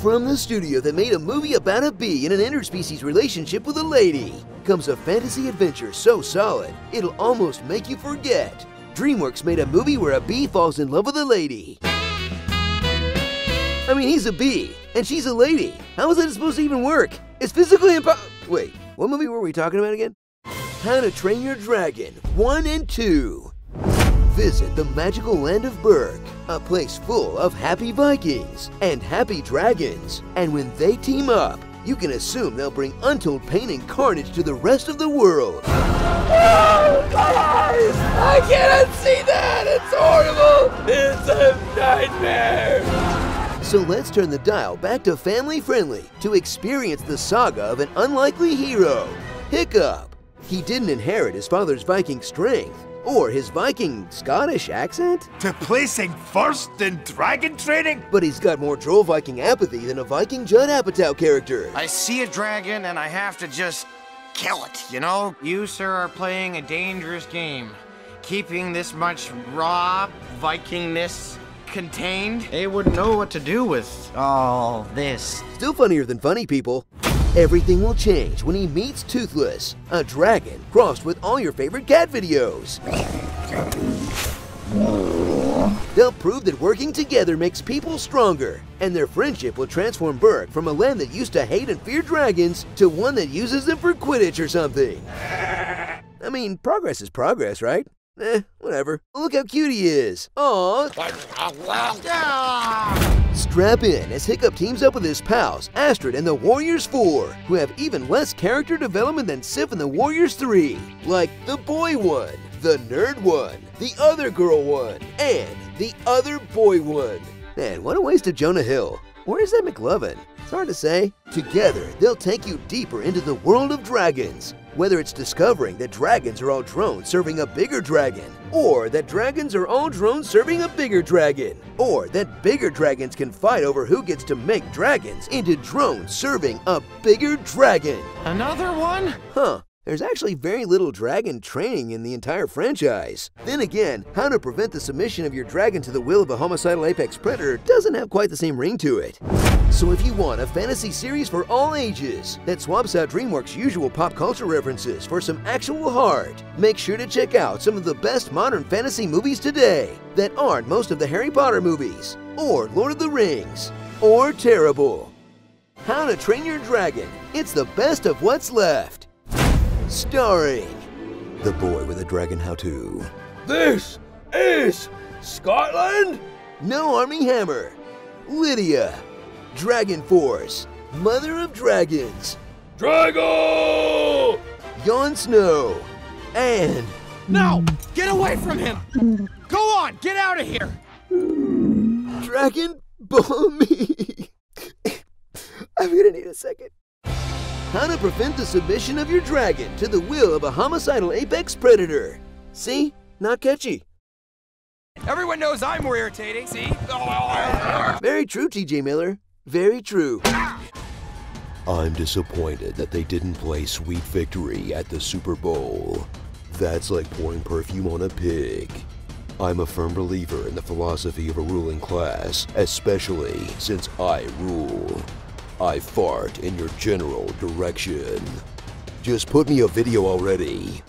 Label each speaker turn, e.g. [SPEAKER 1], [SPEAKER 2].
[SPEAKER 1] From the studio that made a movie about a bee in an interspecies relationship with a lady comes a fantasy adventure so solid, it'll almost make you forget. DreamWorks made a movie where a bee falls in love with a lady. I mean, he's a bee, and she's a lady. How is that supposed to even work? It's physically impossible. Wait, what movie were we talking about again? How to Train Your Dragon 1 and 2. Visit the magical land of Berk, a place full of happy Vikings and happy dragons. And when they team up, you can assume they'll bring untold pain and carnage to the rest of the world.
[SPEAKER 2] Oh, my eyes! I cannot see that! It's horrible! It's a nightmare!
[SPEAKER 1] So let's turn the dial back to family friendly to experience the saga of an unlikely hero, Hiccup. He didn't inherit his father's Viking strength or his Viking Scottish accent,
[SPEAKER 3] To placing first in dragon training?
[SPEAKER 1] but he's got more droll Viking apathy than a Viking Judd Apatow character.
[SPEAKER 4] I see a dragon and I have to just kill it, you know? You, sir, are playing a dangerous game. Keeping this much raw Vikingness contained. They wouldn't know what to do with all this.
[SPEAKER 1] Still funnier than funny people. Everything will change when he meets Toothless, a dragon crossed with all your favorite cat videos. They'll prove that working together makes people stronger, and their friendship will transform Berk from a land that used to hate and fear dragons to one that uses them for Quidditch or something. I mean, progress is progress, right? Whatever. Look how cute he is. Aww. Strap in as Hiccup teams up with his pals, Astrid and the Warriors 4, who have even less character development than Sif and the Warriors 3. Like the boy one, the nerd one, the other girl one, and the other boy one. Man, what a waste of Jonah Hill. Where is that McLovin? It's hard to say. Together, they'll take you deeper into the world of dragons. Whether it's discovering that dragons are all drones serving a bigger dragon, or that dragons are all drones serving a bigger dragon, or that bigger dragons can fight over who gets to make dragons into drones serving a bigger dragon.
[SPEAKER 4] Another one?
[SPEAKER 1] Huh. There's actually very little dragon training in the entire franchise. Then again, how to prevent the submission of your dragon to the will of a homicidal apex predator doesn't have quite the same ring to it. So if you want a fantasy series for all ages that swaps out DreamWorks' usual pop culture references for some actual heart, make sure to check out some of the best modern fantasy movies today that aren't most of the Harry Potter movies, or Lord of the Rings, or terrible. How to Train Your Dragon. It's the best of what's left. Starring the boy with a dragon how-to.
[SPEAKER 2] This is Scotland?
[SPEAKER 1] No Army Hammer. Lydia. Dragon Force. Mother of Dragons.
[SPEAKER 2] Drago!
[SPEAKER 1] Jon Snow. And
[SPEAKER 4] No! Get away from him! Go on! Get out of here!
[SPEAKER 1] Dragon Ball Me. I'm gonna need a second. How to prevent the submission of your dragon to the will of a homicidal apex predator. See? Not catchy.
[SPEAKER 5] Everyone knows I'm more irritating, see?
[SPEAKER 1] Very true, TJ Miller. Very true. I'm disappointed that they didn't play Sweet Victory at the Super Bowl. That's like pouring perfume on a pig. I'm a firm believer in the philosophy of a ruling class, especially since I rule. I fart in your general direction. Just put me a video already.